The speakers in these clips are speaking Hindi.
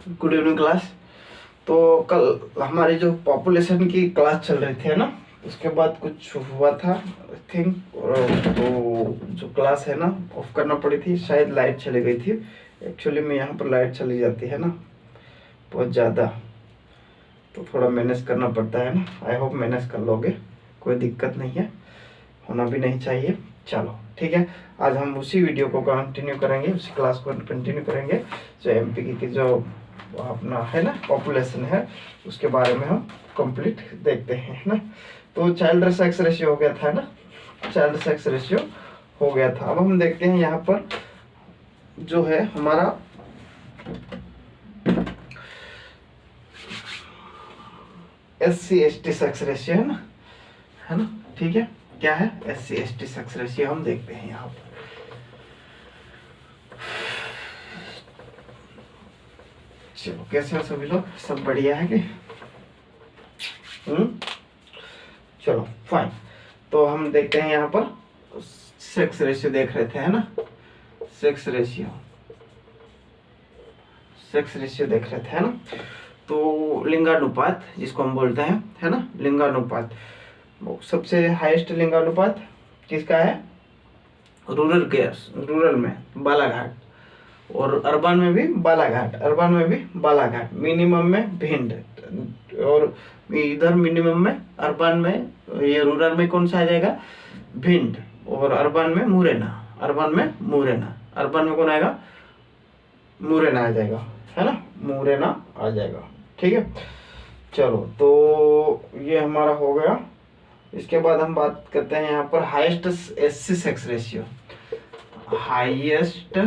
Good evening class. तो कल हमारी जो पॉपुलेशन की क्लास चल रही थी है ना, उसके बाद कुछ हुआ था आई थिंक, तो जो क्लास है ना ऑफ करना पड़ी थी, शायद लाइट चली गई थी। एक्चुअली में यहाँ पर लाइट चली जाती है ना बहुत ज़्यादा, तो थोड़ा मैनेज करना पड़ता है ना। आई होप मैनेज कर लोगे, कोई दिक्कत नहीं है, होना भी नहीं चाहिए। चलो ठीक है, आज हम उसी वीडियो को कंटिन्यू करेंगे, उसी क्लास को कंटिन्यू करेंगे। जो एमपी की जो अपना है ना पॉपुलेशन है, उसके बारे में हम कंप्लीट देखते हैं ना। तो चाइल्ड सेक्स रेशियो हो गया था ना, चाइल्ड सेक्स रेशियो हो गया था। अब हम देखते हैं यहाँ पर जो है हमारा SC/ST सेक्स रेशियो है ना, ठीक है। क्या है SC/ST सेक्स रेशियो, हम देखते हैं यहाँ पर। चलो कैसे हो सभी लोग, सब बढ़िया है कि चलो फाइन। तो हम देखते हैं यहाँ पर सेक्स रेशियो देख रहे थे है ना, सेक्स रेशियो देख रहे थे है ना। तो लिंगानुपात जिसको हम बोलते हैं है ना, लिंगानुपात, सबसे हाईएस्ट लिंगानुपात किसका है? रूरल में बालाघाट, और अर्बन में भी बालाघाट, मिनिमम में भिंड, और इधर मिनिमम में अर्बन में, ये रूरल में कौन सा आ जाएगा? भिंड, और अर्बन में मुरैना, अर्बन में कौन आएगा? मुरैना आ जाएगा है ना, मुरैना आ जाएगा, ठीक है। चलो तो ये हमारा हो गया। इसके बाद हम बात करते हैं यहाँ पर highest SC sex ratio, highest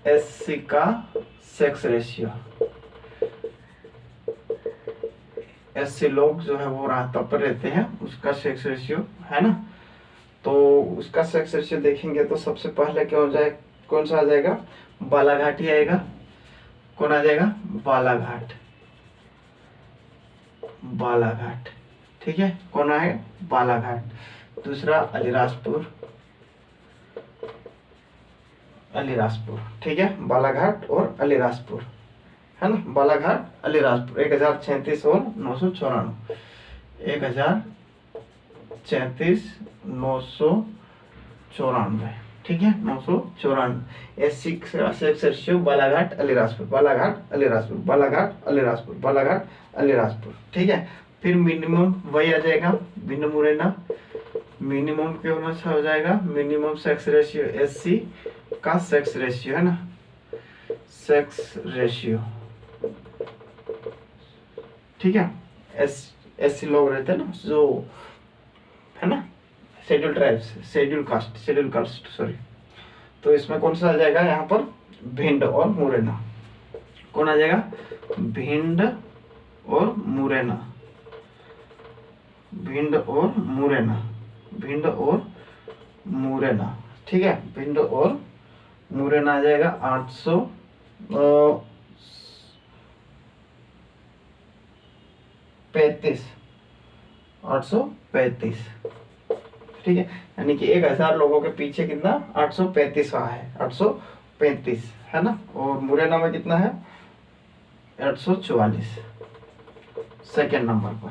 SC का सेक्स रेशियो। SC लोग जो है वो रास्ता पर रहते हैं, उसका सेक्स रेशियो है ना। तो उसका सेक्स रेशियो देखेंगे तो सबसे पहले क्या हो जाए, कौन सा आ जाएगा? बालाघाट ही आएगा। कौन आ जाएगा? बालाघाट, ठीक है। कौन है? बालाघाट। दूसरा अलीराजपुर, ठीक है। बालाघाट और अलीराजपुर है ना, बालाघाट अलीराजपुर। 1036 और 994, 1036,994, ठीक है, 994। SC का सेक्स रेशियो बालाघाट अलीराजपुर, ठीक है। फिर मिनिमम वही आ जाएगा, भिंड मुरैना। मिनिमम क्यों सा हो जाएगा? मिनिमम सेक्स रेशियो SC का सेक्स रेशियो है ना, सेक्स रेशियो, ठीक है। SC लोग रहते हैं ना जो है ना, schedule tribes, schedule caste sorry. तो इसमें कौन सा आ जाएगा यहाँ पर? भिंड और मुरैना। कौन आ जाएगा? भिंड और मुरैना, ठीक है। भिंड और मुरैना आ जाएगा 835, ठीक है। यानी कि 1000 लोगों के पीछे कितना? 835 रहा है, 835 है ना। और मुरैना में कितना है? 844 सेकेंड नंबर पर,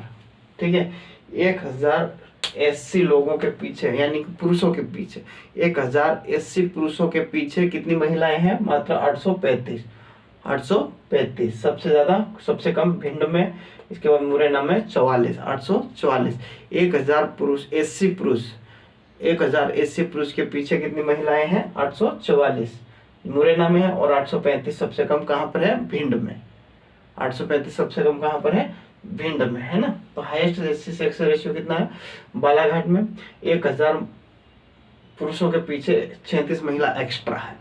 ठीक है। 1000 SC लोगों के पीछे, यानी कि पुरुषों के पीछे, 1000 SC पुरुषों के पीछे कितनी महिलाएं हैं? मात्र 835। सबसे ज्यादा, सबसे कम भिंड में, इसके बाद मुरैना में 844। 1000 पुरुष SC पुरुष, 1000 SC पुरुष के पीछे कितनी महिलाएं हैं? 844 मुरैना में है, और 835 सबसे कम कहाँ पर है? भिंड में। 835 सबसे कम कहाँ पर है? भिंड में, है ना। तो हाईएस्ट SC सेक्स रेशियो कितना है? बालाघाट में 1000 पुरुषों के पीछे 36 महिला एक्स्ट्रा है।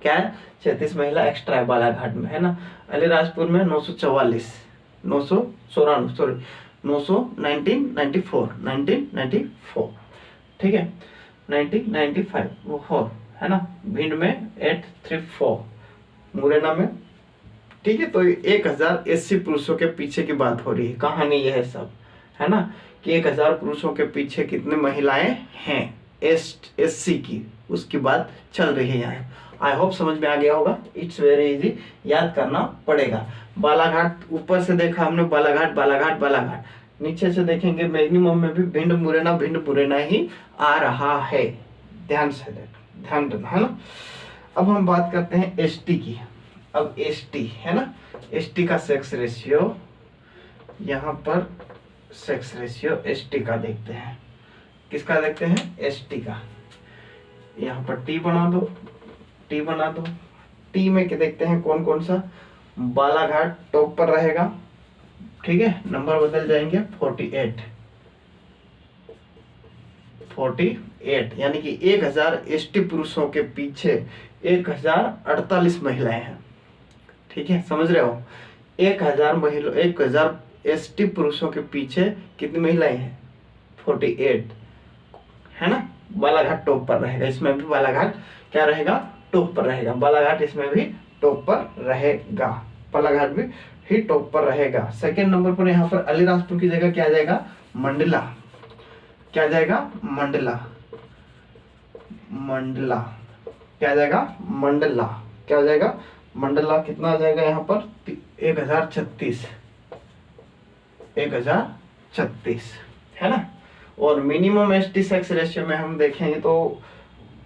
क्या है? 36 महिला एक्स्ट्रा है बालाघाट में, है ना। अलीराजपुर में 1994, ठीक है। 1995 वो 4 है ना। भिंड में 834, मुरैना में, ठीक है। तो 1000 SC पुरुषों के पीछे की बात हो रही है, कहानी यह है सब, है ना, कि 1000 पुरुषों के पीछे कितने महिलाएं हैं SC की, उसकी बात चल रही है यहाँ। आई होप समझ में आ गया होगा। इट्स वेरी इजी, याद करना पड़ेगा। बालाघाट, ऊपर से देखा हमने बालाघाट बालाघाट बालाघाट, नीचे से देखेंगे मैक्सिमम में भी भिंड मुरैना ही आ रहा है। ध्यान से ध्यान देना है ना। अब हम बात करते हैं एसटी की। अब एसटी है ना, एसटी का सेक्स रेशियो, यहाँ पर सेक्स रेशियो एसटी का देखते हैं। किसका देखते हैं? एसटी का। यहाँ पर टी बना दो, टी बना दो। टी में क्या देखते हैं, कौन कौन सा? बालाघाट टॉप पर रहेगा, ठीक है, नंबर बदल जाएंगे 48 यानी कि 1000 एसटी पुरुषों के पीछे 1048 महिलाएं हैं, ठीक है, समझ रहे हो? 1000 एसटी पुरुषों के पीछे कितनी महिलाएं हैं? 48 है ना। बालाघाट टॉप पर रहेगा, इसमें भी बालाघाट क्या रहेगा? टॉप पर रहेगा। बालाघाट इसमें भी टॉप पर रहेगा, बालाघाट भी ही टॉप पर रहेगा। सेकंड नंबर पर यहाँ पर अलीराजपुर की जगह क्या आ जाएगा? मंडला। क्या आ जाएगा? मंडला। मंडला क्या आ जाएगा? मंडला क्या आ जाएगा? मंडला कितना आ जाएगा यहाँ पर? 1036 है ना। और मिनिमम एसटी सेक्स रेशियो में हम देखेंगे तो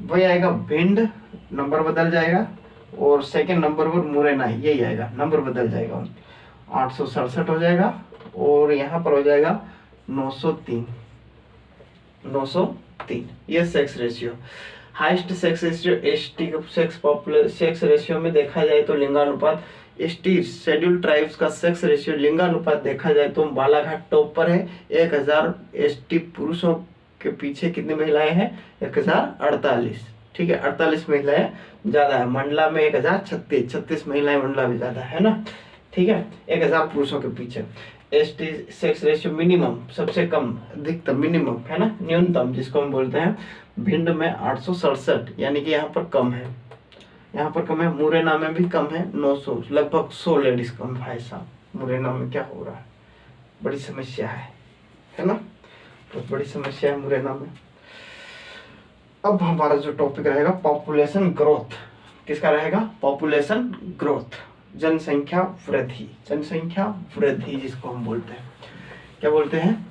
वही आएगा, भिंड नंबर बदल जाएगा, और सेकंड नंबर पर मुरैना, यही आएगा, नंबर बदल जाएगा, 867 हो जाएगा, और यहाँ पर हो जाएगा 903 ये sex ratio. Highest sex ratio ST sex ratio में देखा जाए तो लिंगानुपात, एसटी शेड्यूल ट्राइब्स का सेक्स रेशियो लिंगानुपात देखा जाए तो बालाघाट टॉप पर है। 1000 एसटी पुरुषों के पीछे कितनी महिलाएं हैं? 1048, ठीक है, 48 महिलाएं ज्यादा है। मंडला में 1036 महिलाएं मंडला में ज्यादा है ना, ठीक है, 1000 पुरुषों के पीछे। एसटी सेक्स रेशियो मिनिमम, सबसे कम, अधिकतम, मिनिमम है ना, न्यूनतम जिसको हम बोलते हैं, भिंड में 867 यानी कि यहाँ पर कम है, यहाँ पर कम है। मुरैना में भी कम है, 900, लगभग 100 लेडीज कम। भाई साहब, मुरैना में क्या हो रहा है? बड़ी समस्या है ना, बहुत बड़ी समस्या है मुरैना में। अब हमारा जो टॉपिक रहेगा पॉपुलेशन ग्रोथ, किसका रहेगा? पॉपुलेशन ग्रोथ, जनसंख्या वृद्धि। जनसंख्या वृद्धि जिसको हम बोलते हैं, क्या बोलते हैं?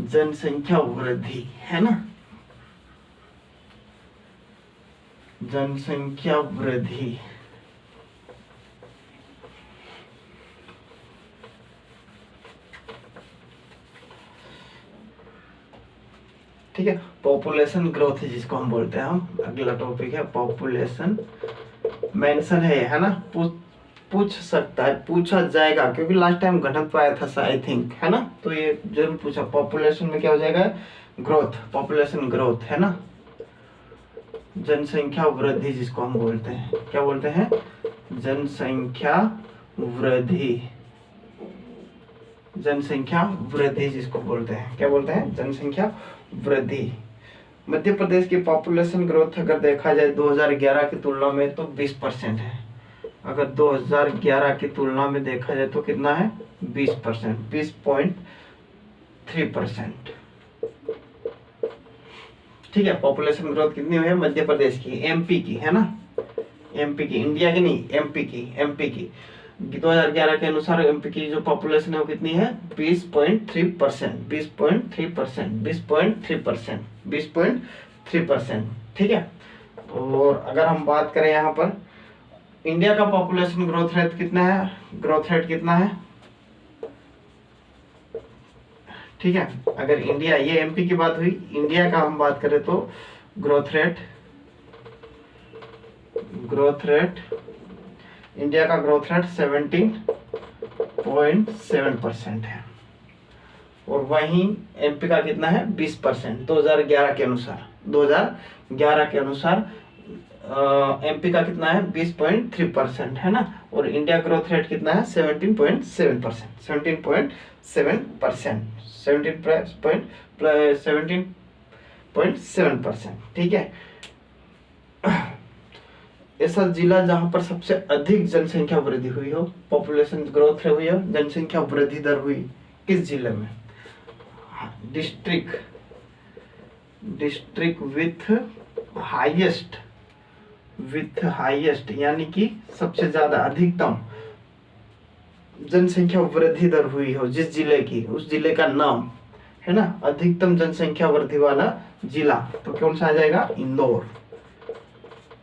जनसंख्या वृद्धि, है ना, जनसंख्या वृद्धि। ठीक है, पॉपुलेशन ग्रोथ जिसको हम बोलते हैं हम। अगला टॉपिक है पॉपुलेशन, मेंशन है ना, पूछ सकता है, पूछा जाएगा, क्योंकि लास्ट टाइम घनत्व आया था आई थिंक, है ना, तो ये जरूर पूछा। पॉपुलेशन में क्या हो जाएगा? ग्रोथ, पॉपुलेशन ग्रोथ, है ना, जनसंख्या वृद्धि जिसको हम बोलते हैं, क्या बोलते हैं? जनसंख्या वृद्धि। जनसंख्या वृद्धि जिसको बोलते हैं, क्या बोलते हैं? जनसंख्या वृद्धि। मध्य प्रदेश की पॉपुलेशन ग्रोथ अगर देखा जाए 2011 की तुलना में तो 20% है। अगर 2011 की तुलना में देखा जाए तो कितना है? 20%, 20.3%, ठीक है। पॉपुलेशन ग्रोथ कितनी हुई है? मध्य प्रदेश की, एमपी की, है ना, एमपी की, इंडिया की नहीं, एमपी की 2011 के अनुसार एमपी की जो पॉपुलेशन है वो कितनी है? 20.3%, ठीक है। और अगर हम बात करें यहाँ पर इंडिया का पॉपुलेशन ग्रोथ रेट कितना है? ग्रोथ रेट कितना है? ठीक है, अगर इंडिया, ये एमपी की बात हुई, इंडिया का हम बात करें तो ग्रोथ रेट इंडिया का ग्रोथ रेट 17.7% है, और वहीं एमपी का कितना है? 20%। 2011 के अनुसार एमपी का कितना है? 20.3% है ना, और इंडिया ग्रोथ रेट कितना है? 17.7%, ठीक है। ऐसा जिला जहां पर सबसे अधिक जनसंख्या वृद्धि हुई हो, पॉपुलेशन ग्रोथ हुई हो, जनसंख्या वृद्धि दर हुई, किस जिले में? District with highest with highest यानी कि सबसे ज्यादा अधिकतम जनसंख्या वृद्धि दर हुई हो जिस जिले की, उस जिले का नाम है ना, अधिकतम जनसंख्या वृद्धि वाला जिला, तो कौन सा आ जाएगा? इंदौर।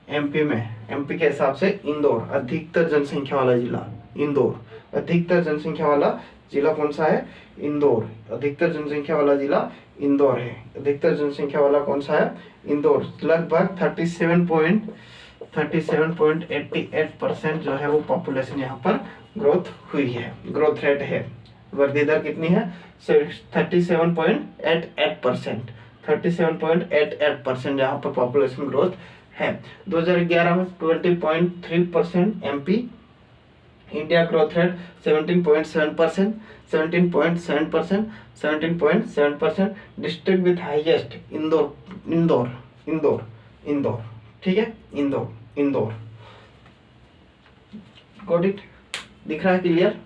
एमपी में, एमपी के हिसाब से इंदौर अधिकतर जनसंख्या वाला जिला, इंदौर। अधिकतर जनसंख्या वाला जिला कौन सा है? इंदौर। अधिकतर जनसंख्या वाला जिला इंदौर है। अधिकतर जनसंख्या वाला कौन सा है? इंदौर। लगभग 37.88% जो है वो पॉपुलेशन यहाँ पर ग्रोथ हुई है, ग्रोथ रेट है। वृद्धि दर कितनी है? 37.88%। 37.88% यहाँ पर पॉपुलेशन ग्रोथ है। 2011 में 20.3% MP. India growth rate 17.7%, 17.7%, 17.7%। District with highest Indore, Indore, Indore, Indore, ठीक है, इंदौर, इंदौर। Got it? दिख रहा है क्लियर?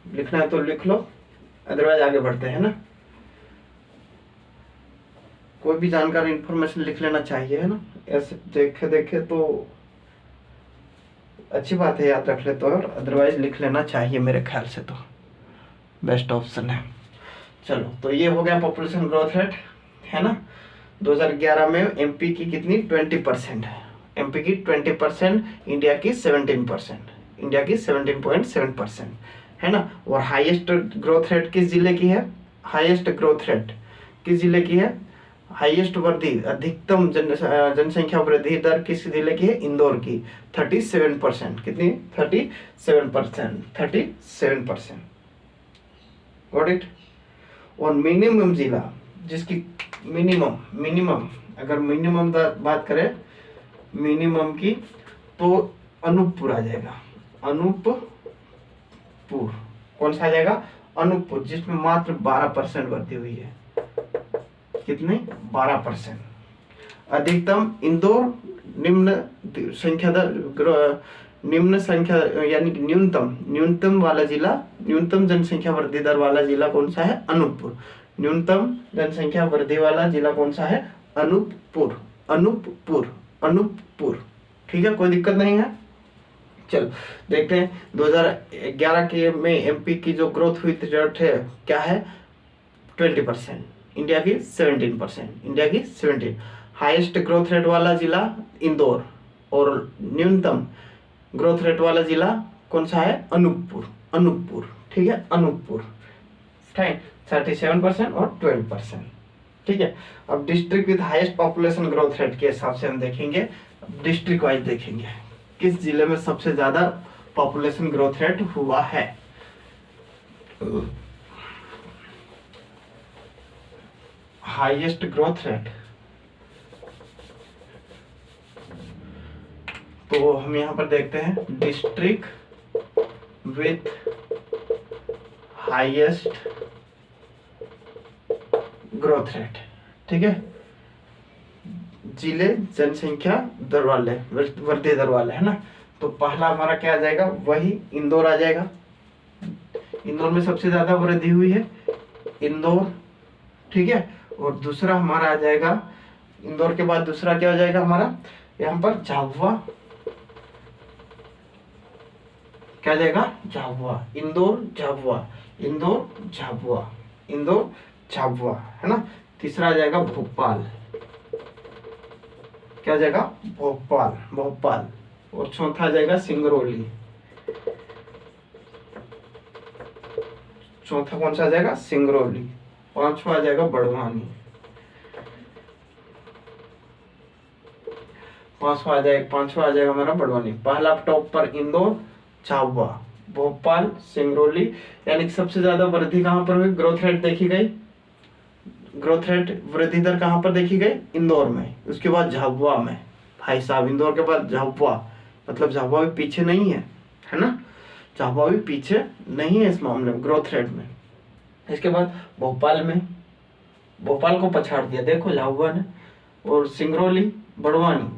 लिखना है तो लिख लो, अदरवाइज आगे बढ़ते हैं ना। कोई भी जानकारी इंफॉर्मेशन लिख लेना चाहिए, है ना, ऐसे देखे देखे तो अच्छी बात है, याद रख ले तो, और अदरवाइज लिख लेना चाहिए, मेरे ख्याल से तो बेस्ट ऑप्शन है। चलो, तो ये हो गया पॉपुलेशन ग्रोथ रेट, है ना। 2011 में एमपी की कितनी? 20% है। एमपी की 20%, इंडिया की 17%, इंडिया की 17.7%, है ना। और हाईएस्ट ग्रोथ रेट किस जिले की है? हाईएस्ट ग्रोथ रेट किस जिले की है? हाईएस्ट वृद्धि, अधिकतम जनसंख्या वृद्धि दर किस जिले की है? इंदौर की, 37%। कितनी? 37%, 37%। Got it? और मिनिमम जिला जिसकी मिनिमम अगर मिनिमम बात करें मिनिमम की, तो अनूपपुर आ जाएगा। अनूपपुर कौन सा आ जाएगा? अनूपपुर, जिसमें मात्र 12% वृद्धि हुई है। कितनी? 12%। अधिकतम इंदौर, निम्न संख्या दर, निम्न संख्या यानी कि न्यूनतम वाला जिला, न्यूनतम जनसंख्या वृद्धि दर वाला जिला कौन सा है? अनूपपुर। न्यूनतम जनसंख्या वृद्धि वाला जिला कौन सा है? अनूपपुर, अनूपपुर, अनूपपुर। ठीक है, कोई दिक्कत नहीं है। चलो देखते हैं 2011 के में एमपी की जो ग्रोथ हुई रेट है क्या है? 20%। इंडिया की 17%, इंडिया की 17। हाईएस्ट ग्रोथ रेट वाला जिला इंदौर, और न्यूनतम ग्रोथ रेट वाला जिला कौन सा है? अनूपपुर, अनूपपुर, ठीक है, अनूपपुर। फाइन, 37% और 12%, ठीक है। अब district with highest population growth rate के हिसाब से हम देखेंगे, डिस्ट्रिक्ट वाइज देखेंगे किस जिले में सबसे ज्यादा पॉपुलेशन ग्रोथ रेट हुआ है। हाईएस्ट ग्रोथ रेट, तो हम यहां पर देखते हैं district with highest growth rate, ठीक है। जिले जनसंख्या दर वाले, वृद्धि दर वाले, है ना। तो पहला हमारा क्या आ जाएगा? वही इंदौर आ जाएगा। इंदौर में सबसे ज्यादा वृद्धि हुई है, इंदौर, ठीक है। और दूसरा हमारा आ जाएगा, इंदौर के बाद दूसरा क्या हो जाएगा हमारा? यहाँ पर झाबुआ, क्या आ जाएगा? झाबुआ, इंदौर, झाबुआ, इंदौर, झाबुआ, इंदौर, झाबुआ, है ना। तीसरा आ जाएगा भोपाल, क्या आ जाएगा? भोपाल, भोपाल। और चौथा आ जाएगा सिंगरौली। चौथा कौन सा आ जाएगा? सिंगरौली। पांचवा आ जाएगा बड़वानी, पांचवा आ जाएगा हमारा बड़वानी। पहला टॉप पर इंदौर, झाबुआ, भोपाल, सिंगरौली। यानी कि सबसे ज्यादा वृद्धि कहां पर हुई? ग्रोथ रेट देखी गई, ग्रोथ रेट वृद्धि दर कहां पर देखी गई? इंदौर में। उसके बाद झाबुआ में। भाई साहब, इंदौर के बाद झाबुआ, मतलब झाबुआ भी पीछे नहीं है ना। झाबुआ भी पीछे नहीं है इस मामले में, ग्रोथ रेट में। इसके बाद भोपाल में, भोपाल को पछाड़ दिया देखो झाबुआ ने। और सिंगरौली, बड़वानी,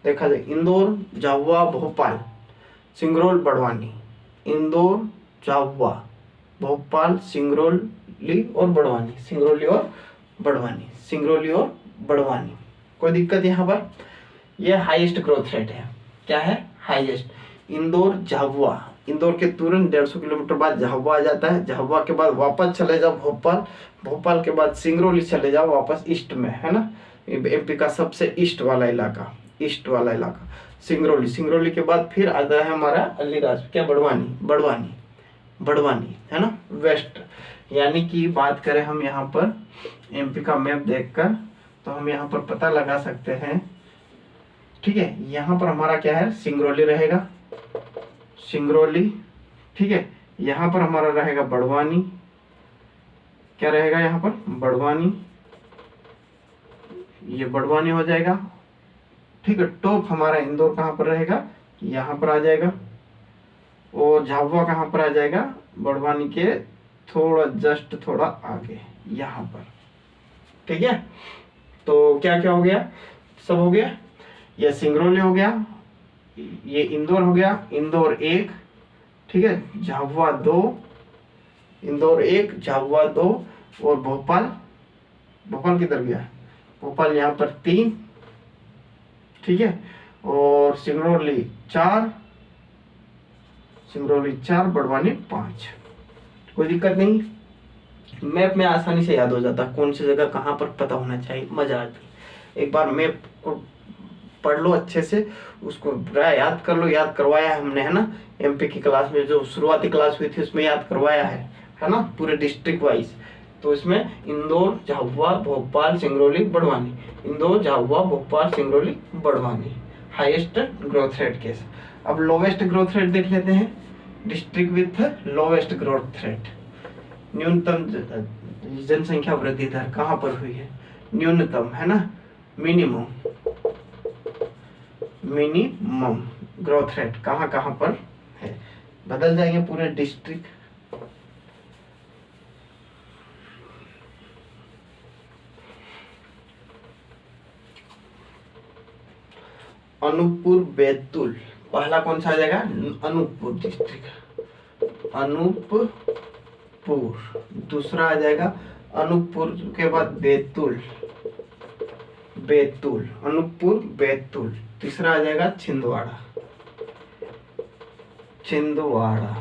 देखा जाए इंदौर, झाबुआ, भोपाल, सिंगरौल, बड़वानी, इंदौर, झाबुआ, भोपाल, सिंगरौली और बड़वानी, सिंगरौली और बड़वानी, सिंगरौली और बड़वानी। कोई दिक्कत यहाँ पर? ये हाईएस्ट ग्रोथ रेट है। क्या है? हाईएस्ट। इंदौर झाबुआ, इंदौर के तुरंत 150 किलोमीटर बाद झाबुआ आ जाता है। झाबुआ के बाद वापस चले जाओ भोपाल, भोपाल के बाद सिंगरौली चले जाओ वापस ईस्ट में, है ना, एमपी का सबसे ईस्ट वाला इलाका, ईस्ट वाला इलाका सिंगरौली। सिंगरौली के बाद फिर आता है हमारा अलीराज, क्या, बड़वानी, बड़वानी, बड़वानी, है ना, वेस्ट। यानी कि बात करें हम यहाँ पर एमपी का मैप देखकर, तो हम यहाँ पर पता लगा सकते हैं, ठीक है। यहाँ पर हमारा क्या है, सिंगरौली रहेगा, सिंगरौली, ठीक है। यहाँ पर हमारा रहेगा बड़वानी, क्या रहेगा यहाँ पर, बड़वानी, ये बड़वानी हो जाएगा, ठीक है। टॉप हमारा इंदौर कहाँ पर रहेगा, यहाँ पर आ जाएगा, और झाबुआ कहाँ पर आ जाएगा, बड़वानी के थोड़ा जस्ट थोड़ा आगे यहाँ पर, ठीक है। तो क्या क्या हो गया, सब हो गया। ये सिंगरौली हो गया, ये इंदौर हो गया, इंदौर 1, ठीक है, झाबुआ 2, इंदौर 1, झाबुआ 2, और भोपाल, भोपाल किधर गया, भोपाल यहाँ पर 3, ठीक है, और सिंगरौली 4, सिंगरौली 4, बड़वानी 5। कोई दिक्कत नहीं, मैप में आसानी से याद हो जाता कौन सी जगह कहाँ पर पता होना चाहिए, मजा आती। एक बार मैप को पढ़ लो अच्छे से, उसको याद कर लो, याद करवाया है हमने, है ना, एमपी की क्लास में जो शुरुआती क्लास हुई थी उसमें याद करवाया है ना, पूरे डिस्ट्रिक्ट वाइज। तो इसमें Indore, Jhabua, Bhopal, Singrauli, Barwani, Indore, Jhabua, Bhopal, Singrauli, Barwani, highest growth rate case. अब लोवेस्ट ग्रोथ रेट देख लेते हैं, district with lowest growth rate, न्यूनतम जनसंख्या वृद्धि दर कहाँ पर हुई है, न्यूनतम, है ना, मिनिमम, मिनिमम ग्रोथ रेट कहाँ कहाँ पर है, बदल जाएंगे पूरे डिस्ट्रिक्ट। अनूपपुर, बैतूल, पहला कौन सा आ जाएगा, अनूपपुर डिस्ट्रिक्ट, अनूपपुर। दूसरा आ जाएगा अनूपपुर के बाद बैतूल, बैतूल, अनूपपुर, बैतूल। तीसरा आ जाएगा छिंदवाड़ा, छिंदवाड़ा।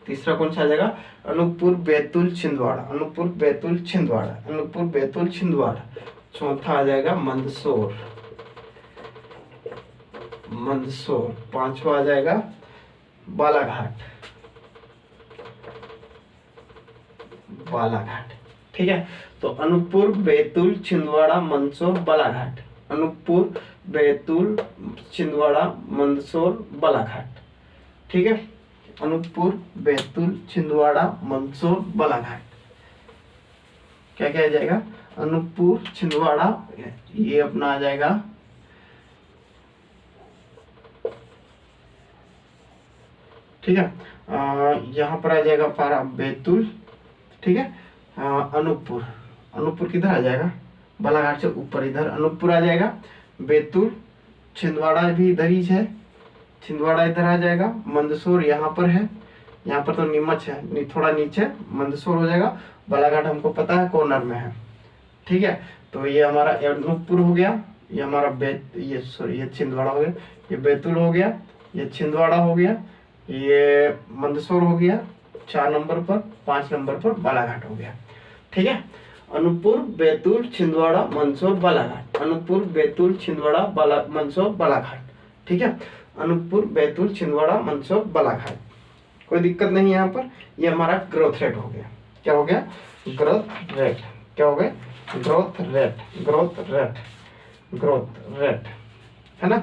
तीसरा कौन सा आ जाएगा, अनूपपुर, बैतूल, छिंदवाड़ा, अनूपपुर, बैतूल, छिंदवाड़ा, अनूपपुर, बैतूल, छिंदवाड़ा। चौथा आ जाएगा मंदसौर, मंदसौर। पांचवा आ जाएगा बालाघाट, बालाघाट, ठीक है। तो अनूपपुर, बैतूल, छिंदवाड़ा, मंदसौर, बालाघाट, अनूपपुर, बैतूल, छिंदवाड़ा, मंदसौर, बालाघाट, ठीक है। अनूपपुर, बैतूल, छिंदवाड़ा, मंदसौर, बालाघाट। क्या क्या आ जाएगा, अनूपपुर, छिंदवाड़ा, ये अपना आ जाएगा, ठीक है। यहाँ पर आ जाएगा पारा बैतूल, ठीक है। अनूपपुर, अनूपपुर किधर आ जाएगा, बालाघाट से ऊपर इधर अनूपपुर आ जाएगा, बैतूल, छिंदवाड़ा भी इधर ही है, छिंदवाड़ा इधर आ जाएगा, मंदसौर यहाँ पर है, यहाँ पर तो नीमच है, थोड़ा नीचे मंदसौर हो जाएगा, बालाघाट हमको पता है कॉर्नर में है, ठीक है। तो ये हमारा अनूपपुर हो गया, ये हमारा ये सॉरी ये छिंदवाड़ा हो गया, ये बैतूल हो गया, ये छिंदवाड़ा हो गया, ये मंदसौर हो गया 4 नंबर पर, 5 नंबर पर बालाघाट हो गया, ठीक है। अनूपपुर, बैतूल, छिंदवाड़ा, मंदसौर, बालाघाट, अनूपपुर, बैतूल, छिंदवाड़ा, मंदसौर, बालाघाट, ठीक है। अनूपपुर, बैतूल, छिंदवाड़ा, मंदसौर, बालाघाट। कोई दिक्कत नहीं है यहाँ पर। ये हमारा ग्रोथ रेट हो गया, क्या हो गया, ग्रोथ रेट, क्या हो गया, growth rate, growth rate, growth rate, है ना,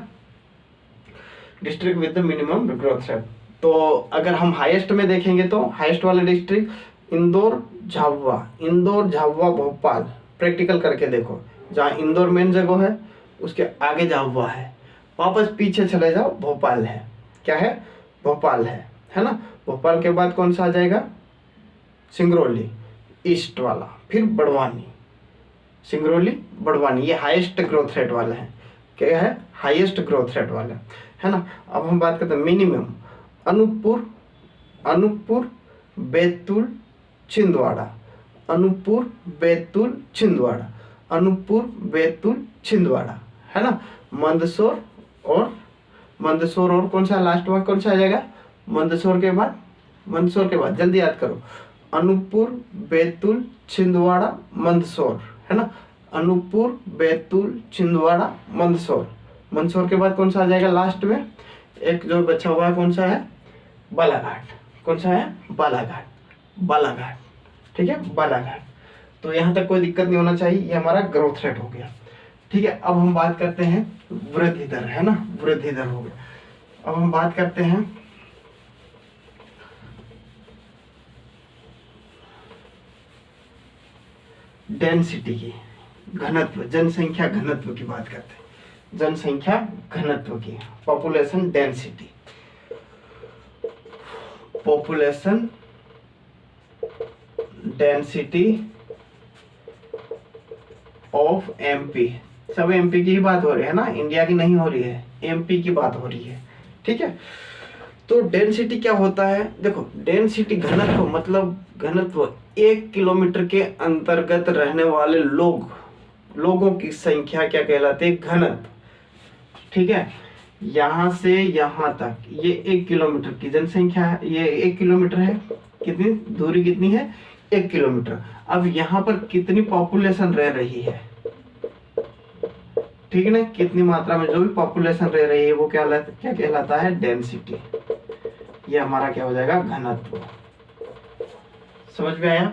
district with the minimum growth rate. तो अगर हम हाईएस्ट में देखेंगे तो हाईएस्ट वाले डिस्ट्रिक्ट इंदौर, झाबुआ, इंदौर, झाबुआ, भोपाल। प्रैक्टिकल करके देखो, जहाँ इंदौर मेन जगह है उसके आगे झाबुआ है, वापस पीछे चले जाओ भोपाल है, क्या है, भोपाल है ना। भोपाल के बाद कौन सा आ जाएगा, सिंगरौली ईस्ट वाला, फिर बड़वानी, सिंगरौली, बड़वानी। ये हाईएस्ट ग्रोथ रेट वाले हैं, क्या है, हाईएस्ट ग्रोथ रेट वाले, है ना। अब हम बात करते हैं मिनिमम, अनूपपुर, अनूपपुर, बैतूल, छिंदवाड़ा, अनूपपुर, बैतूल, छिंदवाड़ा, अनूपपुर, बैतूल, छिंदवाड़ा, है ना। मंदसौर और कौन सा लास्ट में कौन सा आ जाएगा? मंदसौर के बाद जल्दी याद करो, अनूपपुर, बैतूल, छिंदवाड़ा, मंदसौर, है ना। अनूपपुर, बैतूल, छिंदवाड़ा, मंदसौर के बाद कौन सा आ जाएगा लास्ट में? एक जो बचा हुआ है कौन सा है? बालाघाट। कौन सा है? बालाघाट। ठीक है, बालाघाट। तो यहाँ तक कोई दिक्कत नहीं होना चाहिए। ये हमारा ग्रोथ रेट हो गया। ठीक है, अब हम बात करते हैं वृद्धि दर, है ना, वृद्धि दर हो गया। अब हम बात करते हैं डेंसिटी की, घनत्व, जनसंख्या घनत्व की बात करते हैं। जनसंख्या घनत्व की, population density, population density of MP. सब एमपी की ही बात हो रही है ना, इंडिया की नहीं हो रही है, एमपी की बात हो रही है। ठीक है, तो डेंसिटी क्या होता है? देखो, डेंसिटी घनत्व मतलब घनत्व 1 किलोमीटर के अंतर्गत रहने वाले लोगों की संख्या क्या कहलाती है? घनत्व। ठीक है, यहां से यहां तक ये 1 किलोमीटर की जनसंख्या है, ये 1 किलोमीटर है। कितनी दूरी कितनी है? 1 किलोमीटर। अब यहाँ पर कितनी पॉपुलेशन रह रही है? ठीक है ना, कितनी मात्रा में जो भी पॉपुलेशन रह रही है वो क्या कहलाता है? डेंसिटी। ये हमारा क्या हो जाएगा? घनत्व। समझ में आया?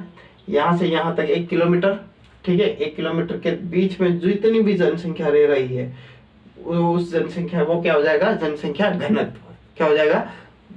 यहाँ से यहाँ तक 1 किलोमीटर। ठीक है, 1 किलोमीटर के बीच में जितनी भी जनसंख्या रह रही है उस जनसंख्या वो क्या हो जाएगा? जनसंख्या घनत्व। क्या हो जाएगा?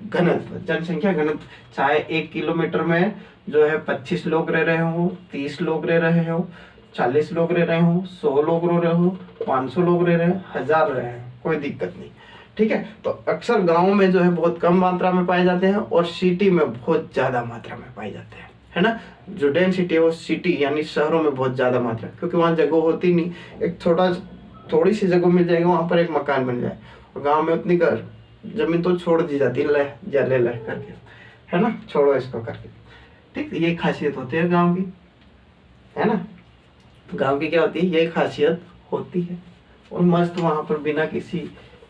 घनत्व, जनसंख्या घनत्व। चाहे 1 किलोमीटर में जो है 25 लोग रह रहे हो, 30 लोग रह रहे हो, 40 लोग रह रहे हो, 100 लोग रह रहे हो, 500 लोग रह रहे हो, 1000 रह रहे हो, कोई दिक्कत नहीं। ठीक है, तो अक्सर गाँव में जो है बहुत कम मात्रा में पाए जाते हैं और सिटी में बहुत ज्यादा मात्रा में पाए जाते हैं, है ना। जो डेंसिटी है वो सिटी यानी शहरों में बहुत ज्यादा मात्रा, क्योंकि वहाँ जगह होती नहीं। एक थोड़ी सी जगह मिल जाएगी, वहां पर एक मकान बन जाए। और गाँव में उतनी जमीन तो छोड़ दी जाती है, ले करके, है ना, छोड़ो इसको करके। ठीक, ये खासियत होती है गाँव की, है ना। गांव की क्या होती है? ये खासियत होती है। और मस्त वहां पर बिना किसी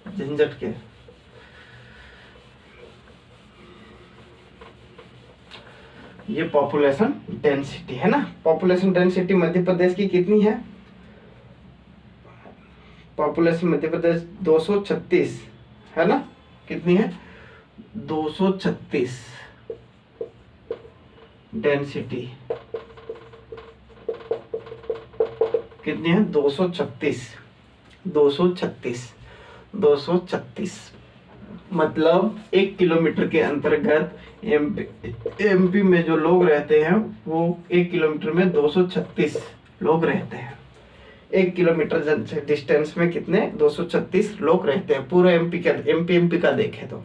झंझट के। ये पॉपुलेशन डेंसिटी है ना। पॉपुलेशन डेंसिटी मध्य प्रदेश की कितनी है? पॉपुलेशन मध्य प्रदेश 236 है ना। कितनी है? 236 डेंसिटी कितनी है? 236 मतलब 1 किलोमीटर के अंतर्गत एमपी में जो लोग रहते हैं वो 1 किलोमीटर में 236 लोग रहते हैं। 1 किलोमीटर डिस्टेंस में कितने? 236 लोग रहते हैं। पूरा एमपी का देखें तो,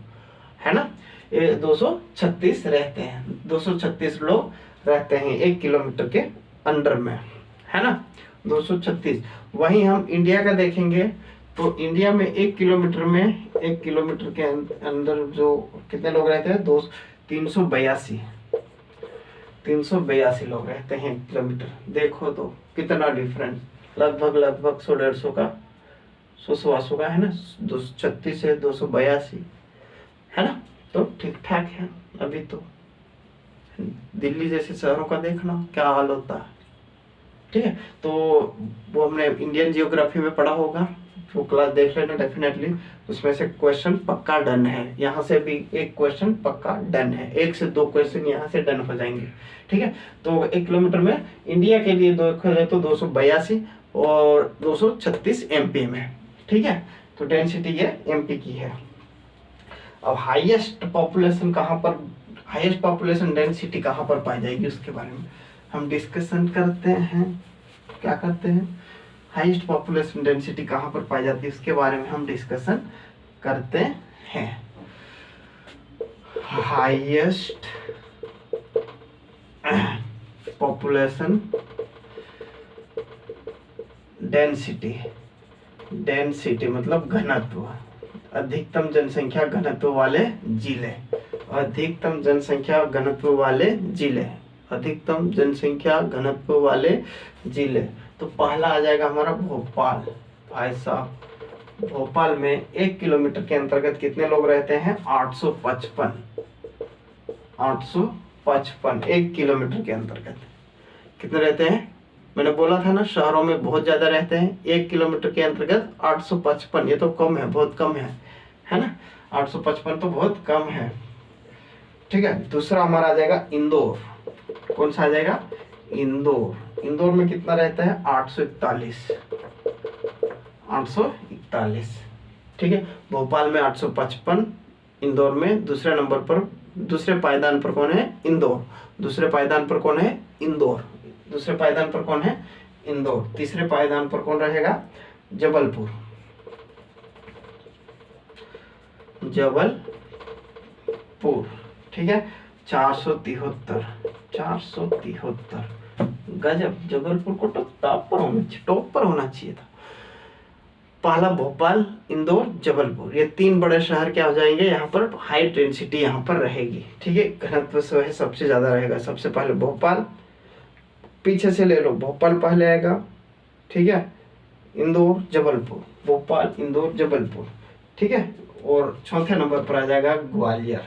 है ना, 236 रहते हैं। 236 लोग रहते हैं 1 किलोमीटर के अंडर में, है ना, 236। वहीं हम इंडिया का देखेंगे तो इंडिया में 1 किलोमीटर के अंदर जो कितने लोग रहते हैं? 382 लोग रहते हैं 1 किलोमीटर। देखो तो कितना डिफरेंस, लगभग 100-150 का, 100-125 का, है ना। 236 से 282, है ना। तो ठीक ठाक है। अभी तो दिल्ली जैसे शहरों का देखना क्या हाल होता है। ठीक है, तो वो हमने इंडियन जियोग्राफी में पढ़ा होगा, वो क्लास देख लेना डेफिनेटली। उसमें से क्वेश्चन पक्का डन है। यहाँ से भी एक क्वेश्चन पक्का डन है, 1 से 2 क्वेश्चन यहाँ से डन हो जाएंगे। ठीक है, तो 1 किलोमीटर में इंडिया के लिए तो 282 और 236 एमपी में। ठीक है, तो डेंसिटी ये एमपी की है। अब हाईएस्ट पॉपुलेशन डेंसिटी कहाँ पर पाई जाएगी उसके बारे में हम डिस्कशन करते हैं। क्या करते हैं? हाईएस्ट पॉपुलेशन डेंसिटी कहाँ पर पाई जाती है उसके बारे में हम डिस्कशन करते हैं। हाईएस्ट पॉपुलेशन डेंसिटी मतलब घनत्व, अधिकतम जनसंख्या घनत्व वाले जिले, अधिकतम जनसंख्या घनत्व वाले जिले। तो पहला आ जाएगा हमारा भोपाल। भाई साहब भोपाल में 1 किलोमीटर के अंतर्गत कितने लोग रहते हैं? 855। 855 1 किलोमीटर के अंतर्गत कितने रहते हैं? मैंने बोला था ना शहरों में बहुत ज्यादा रहते हैं। 1 किलोमीटर के अंतर्गत 855, ये तो कम है, बहुत कम है ना। 855 तो बहुत कम है। ठीक है, दूसरा हमारा आ जाएगा इंदौर। कौन सा आ जाएगा? इंदौर। इंदौर में कितना रहता है? 841। 841। ठीक है, भोपाल में 855, इंदौर में दूसरे नंबर पर, दूसरे पायदान पर कौन है? इंदौर। दूसरे पायदान पर कौन है? इंदौर। दूसरे पायदान पर कौन है? इंदौर। तीसरे पायदान पर कौन रहेगा? जबलपुर। जबलपुर। ठीक है, 473। 473। गजब, जबलपुर को तो टॉप पर होना चाहिए था। पहला भोपाल, इंदौर, जबलपुर, ये 3 बड़े शहर क्या हो जाएंगे? यहाँ पर हाई डेंसिटी यहाँ पर रहेगी। ठीक है, घनत्व से है सबसे ज्यादा रहेगा। सबसे पहले भोपाल, पीछे से ले लो, भोपाल पहले आएगा। ठीक है, इंदौर, जबलपुर, भोपाल, इंदौर, जबलपुर। ठीक है, और चौथे नंबर पर आ जाएगा ग्वालियर।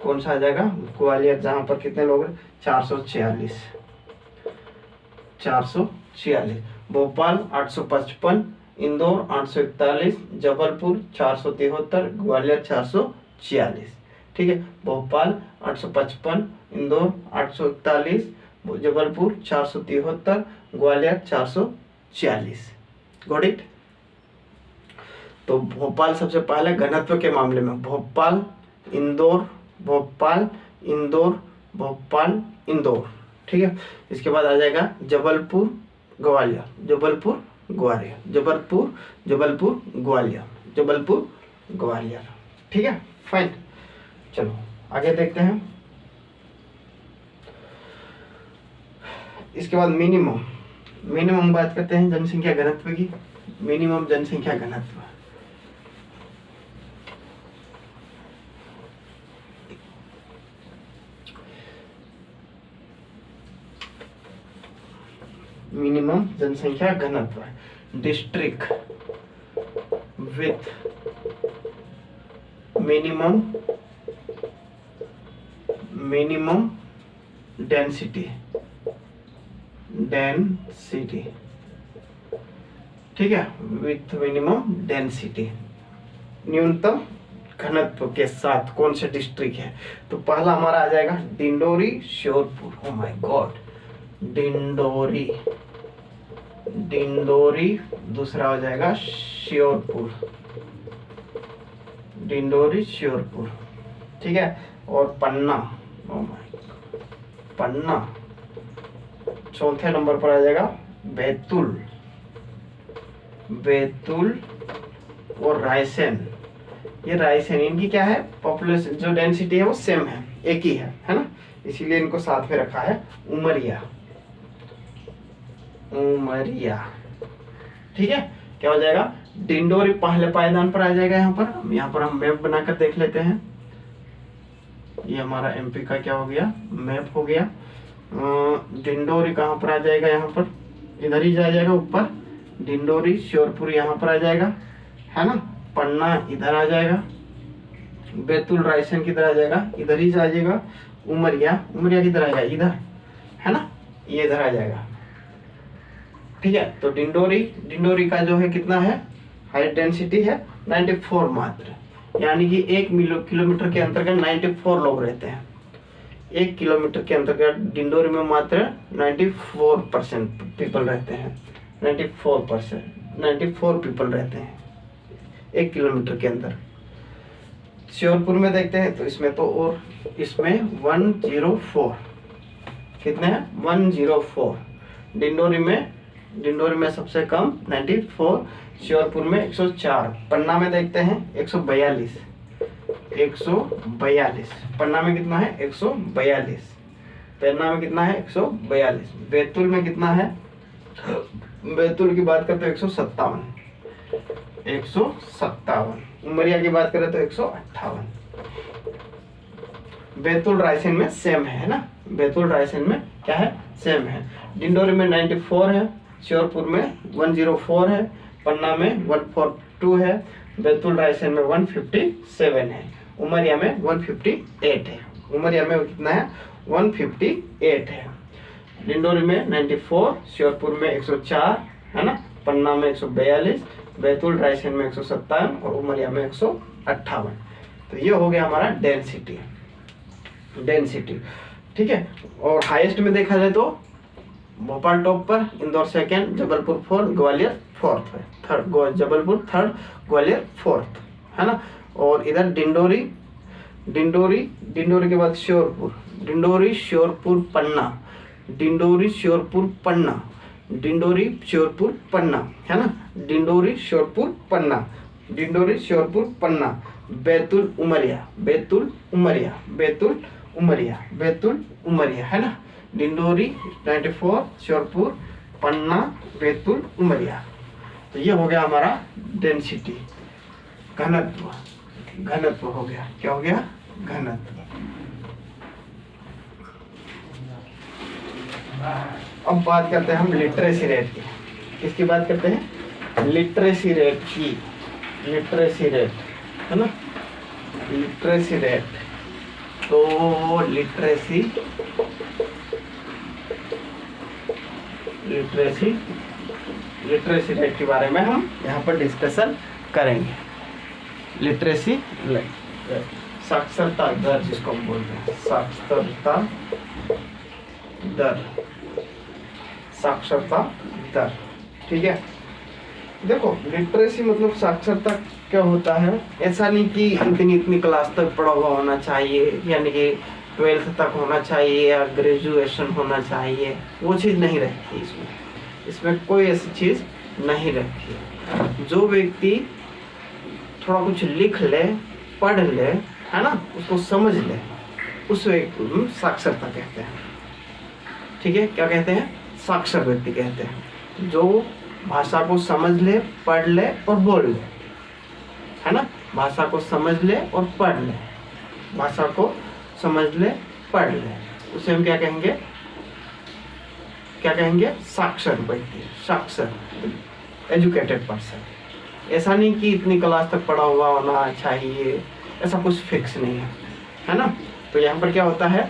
कौन सा आ जाएगा? ग्वालियर, जहां पर कितने लोग हैं? 446। 446। भोपाल 855, इंदौर 841, जबलपुर 473, ग्वालियर 446। ठीक है, भोपाल 855, इंदौर 841, जबलपुर 473, ग्वालियर 446। Got it? तो भोपाल सबसे पहले घनत्व के मामले में भोपाल, इंदौर, भोपाल, इंदौर, भोपाल, इंदौर। ठीक है, इसके बाद आ जाएगा जबलपुर, ग्वालियर, जबलपुर, ग्वालियर, जबलपुर, जबलपुर, ग्वालियर, जबलपुर, ग्वालियर। ठीक है, फाइन। चलो आगे देखते हैं। इसके बाद मिनिमम बात करते हैं जनसंख्या घनत्व की। मिनिमम जनसंख्या घनत्व, मिनिमम जनसंख्या घनत्व, डिस्ट्रिक्ट विथ मिनिमम डेंसिटी। ठीक है, विथ मिनिमम डेंसिटी, न्यूनतम घनत्व के साथ कौन से डिस्ट्रिक्ट है? तो पहला हमारा आ जाएगा Dindori, Sheopur. Oh my God, Dindori. दूसरा हो जाएगा श्योरपुर, डिंडोरी, श्योरपुर। ठीक है, और पन्ना। ओ माय गॉड, पन्ना। चौथे नंबर पर आ जाएगा बैतूल और रायसेन। ये रायसेन, इनकी क्या है? पॉपुलेशन जो डेंसिटी है वो सेम है, एक ही है ना, इसीलिए इनको साथ में रखा है। उमरिया। ठीक है, क्या हो जाएगा? डिंडोरी पहले पायदान पर आ जाएगा। यहाँ पर हम मैप बनाकर देख लेते हैं। ये हमारा एमपी का क्या हो गया? मैप हो गया। डिंडोरी कहाँ पर आ जाएगा? यहाँ पर इधर ही जा जाएगा ऊपर। डिंडोरी, श्योरपुर यहाँ पर आ जाएगा, है ना। पन्ना इधर आ जाएगा, बैतूल, रायसेन किधर आ जाएगा? इधर ही जाइएगा। उमरिया किधर आएगा? इधर, है ना, ये इधर आ जाएगा। ठीक है, तो डिंडोरी का जो है कितना है? हाई डेंसिटी है 94 मात्र, यानी कि 1 किलोमीटर के अंतर्गत 94 लोग रहते हैं। 1 किलोमीटर के अंतर्गत डिंडोरी में मात्र 94% पीपल रहते हैं। 94 पीपल रहते हैं 1 किलोमीटर के अंदर। श्योरपुर में देखते हैं तो इसमें 104, कितने हैं? 104। डिंडोरी में सबसे कम 94, श्योरपुर में 104। पन्ना में देखते हैं 142। पन्ना में कितना है? 142। पन्ना में कितना है? 142। बैतूल में कितना है? बैतूल की बात करते हैं 157। उमरिया की बात करें तो 158। बैतूल रायसेन में सेम है ना, बैतूल रायसेन में क्या है? सेम है। डिंडोरी में 94 है, श्योरपुर में 104 है, पन्ना में 142 है, बैतूल रायसेन में 157 है, उमरिया में 158 है। उमरिया में कितना है? 158 है। डिंडोरी में 94, श्योरपुर में 104 है ना, पन्ना में 142, बैतूल रायसेन में 157 और उमरिया में 158। तो ये हो गया हमारा डेंसिटी। ठीक है। और हाईएस्ट में देखा जाए तो भोपाल टॉप पर, Indore second, Jabalpur fourth, Gwalior fourth है, third Jabalpur third, Gwalior fourth है ना। और इधर डिंडोरी के बाद श्योरपुर, डिंडोरी श्योरपुर पन्ना, डिंडोरी श्योरपुर पन्ना, डिंडोरी श्योरपुर पन्ना है ना, डिंडोरी श्योरपुर पन्ना, डिंडोरी श्योरपुर पन्ना, बैतूल उमरिया, बैतूल उमरिया, बैतूल उमरिया, बैतूल उमरिया है ना, डिंडोरी 94, श्योरपुर, पन्ना, बैतूल, उमरिया। तो ये हो गया हमारा डेंसिटी, घनत्व हो गया। क्या हो गया? घनत्व। अब बात करते हैं हम लिटरेसी रेट की। किसकी बात करते हैं? लिटरेसी रेट की। लिटरेसी रेट है ना, लिटरेसी रेट। तो लिटरेसी रेट के बारे में हम यहाँ पर डिस्कशन करेंगे। लिटरेसी रेट, साक्षरता दर जिसको हम बोलते हैं, साक्षरता दर, साक्षरता दर। ठीक है। देखो लिटरेसी मतलब साक्षरता क्या होता है, ऐसा नहीं कि इतनी क्लास तक पढ़ा हुआ होना चाहिए, यानी कि 12th तक होना चाहिए या ग्रेजुएशन होना चाहिए, वो चीज़ नहीं रखी इसमें कोई ऐसी चीज़ नहीं रखी। जो व्यक्ति थोड़ा कुछ लिख ले, पढ़ ले, है ना, उसको समझ ले, उस व्यक्ति को साक्षरता कहते हैं। ठीक है। क्या कहते हैं? साक्षर व्यक्ति कहते हैं। जो भाषा को समझ ले, पढ़ ले और बोल ले, है ना, भाषा को समझ ले और पढ़ ले, भाषा को समझ ले, पढ़ ले, उसे हम क्या कहेंगे? साक्षर व्यक्ति, साक्षर, एजुकेटेड पर्सन। ऐसा नहीं कि इतनी क्लास तक पढ़ा हुआ होना चाहिए, ऐसा कुछ फिक्स नहीं है ना। तो यहाँ पर क्या होता है,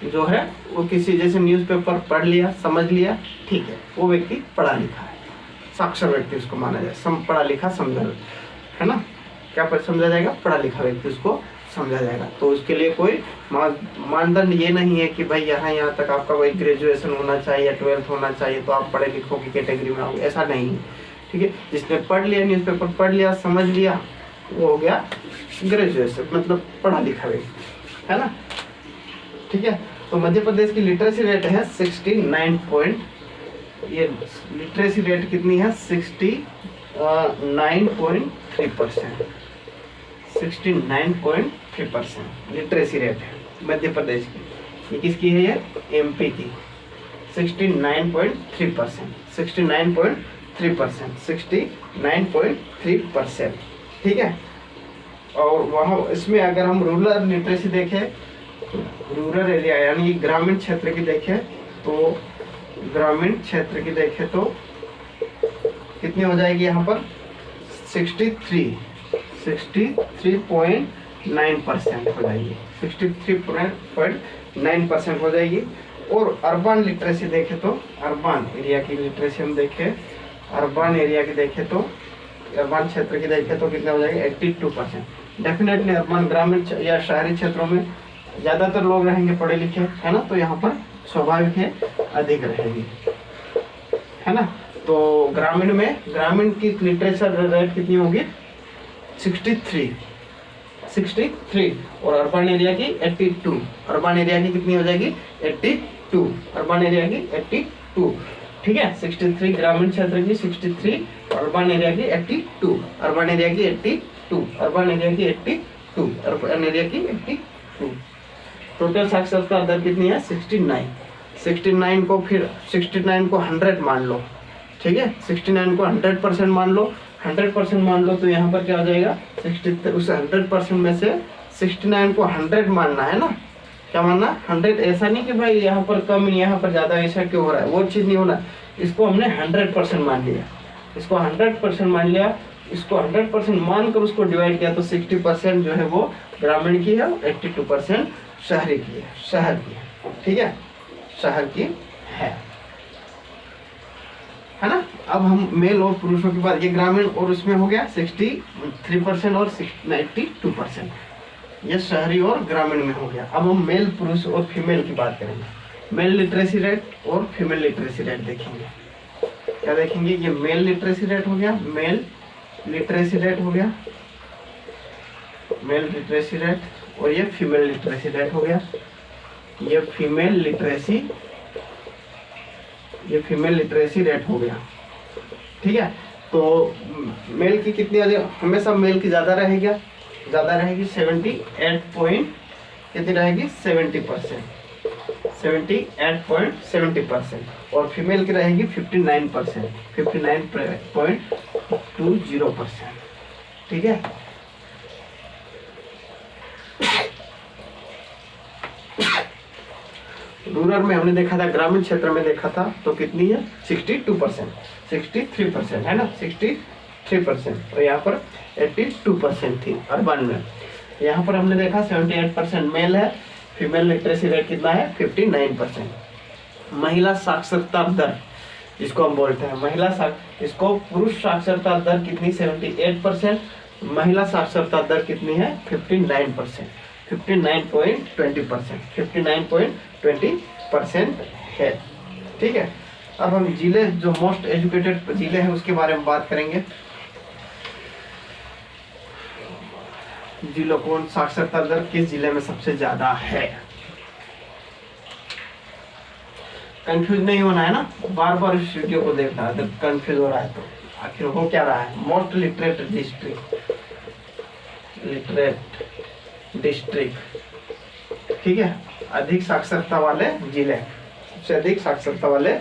जो है वो किसी जैसे न्यूज़पेपर पढ़ लिया, समझ लिया, ठीक है, वो व्यक्ति पढ़ा लिखा है, साक्षर व्यक्ति उसको माना जाए। पढ़ा लिखा समझा, है ना, क्या पर समझा जाएगा? पढ़ा लिखा व्यक्ति उसको समझा जाएगा। तो उसके लिए कोई मानदंड ये नहीं है कि भाई यहाँ तक आपका वही ग्रेजुएशन होना चाहिए या 12th होना चाहिए तो आप पढ़े लिखों की कैटेगरी में आओगे, ऐसा नहीं है। ठीक है। जिसने पढ़ लिया, न्यूज़पेपर पढ़ लिया, समझ लिया, वो हो गया ग्रेजुएशन, मतलब पढ़ा लिखा व्यक्ति, है ना। ठीक है। तो मध्य प्रदेश की लिटरेसी रेट है 69 ये लिटरेसी रेट कितनी है? 69.3%, 69.3% लिटरेसी रेट है मध्य प्रदेश की। ये किसकी है? ये एमपी की। 69.3%, 69.3%, 69.3%। ठीक है। और वहाँ इसमें अगर हम रूरल लिटरेसी देखें, रूरल एरिया यानी ग्रामीण क्षेत्र की देखें, तो ग्रामीण क्षेत्र की देखें तो कितनी हो जाएगी यहाँ पर? 63.9% हो जाएगी, 63.9% हो जाएगी। और अर्बन लिटरेसी देखें तो, अर्बन एरिया की लिटरेसी हम देखें, अर्बन एरिया की देखें तो, अर्बन क्षेत्र की देखें तो कितना हो जाएगा? 82%। डेफिनेटली अर्बन, ग्रामीण या शहरी क्षेत्रों में ज़्यादातर लोग रहेंगे पढ़े लिखे, है ना, तो यहाँ पर स्वाभाविक है अधिक रहेगी, है ना। तो ग्रामीण में, ग्रामीण की लिटरेचर रेट कितनी होगी? 63 और अर्बन एरिया की 82। अर्बन एरिया की कितनी हो जाएगी? 82। अर्बन एरिया की 82। ठीक है। 63 ग्रामीण क्षेत्र की, 63 अर्बन एरिया की 82, अर्बन एरिया की 82, अर्बन एरिया की 82, अर्बन एरिया की 82। टोटल साक्षरता दर कितनी है? 69। 69 को फिर 69 को 100 मान लो। ठीक है। 69 को 100% मान लो, 100% मान लो, तो यहाँ पर क्या हो जाएगा? 60, उस 100% में से 69 को 100 मानना है ना। क्या मानना? 100। ऐसा नहीं कि भाई यहाँ पर कम, यहाँ पर ज़्यादा, ऐसा क्यों हो रहा है, वो चीज़ नहीं होना। इसको हमने 100% मान लिया। इसको 100% मान लिया, इसको 100% मानकर उसको डिवाइड किया तो 60% जो है वो ग्रामीण की है, 82% शहरी की है, शहर की है। ठीक है, शहर की है ना। अब हम मेल और पुरुषों की बात, ये ग्रामीण और उसमें हो गया 63% और 92%, ये शहरी और ग्रामीण में हो गया। अब हम मेल, पुरुष और फीमेल की बात करेंगे। मेल लिटरेसी रेट और फीमेल लिटरेसी रेट देखेंगे। क्या देखेंगे? ये मेल लिटरेसी रेट हो गया, मेल लिटरेसी रेट हो गया, मेल लिटरेसी रेट, और ये फीमेल लिटरेसी रेट हो गया, ये फीमेल लिटरेसी रेट हो गया। ठीक है, तो मेल की कितनी, हमेशा मेल की ज्यादा रहेगी 78 पॉइंट कितनी रहेगी 70%, 78.70%, और फीमेल की रहेगी 59%, 59.20%। ठीक है, रूरल में हमने देखा था, ग्रामीण क्षेत्र में देखा था तो कितनी है 62%, 63% है ना, 63%, और यहाँ पर 82% थी अर्बन में। यहाँ पर हमने देखा 78% मेल है, फीमेल लिटरेसी रेट कितना है 59%। महिला साक्षरता दर जिसको हम बोलते हैं, इसको पुरुष साक्षरता दर कितनी 78%, महिला साक्षरता दर कितनी है 59%, 59.20% है। ठीक है, अब हम जिले, जो मोस्ट एजुकेटेड जिले हैं उसके बारे में बात करेंगे। जिलों को साक्षरता दर किस जिले में सबसे ज्यादा है। कंफ्यूज नहीं होना है ना, बार बार इस वीडियो को देखना है, जब कंफ्यूज हो रहा है तो आखिर हो क्या रहा है। मोस्ट लिटरेट डिस्ट्रिक्ट, ठीक है, अधिक साक्षरता वाले जिले, सबसे अधिक साक्षरता वाले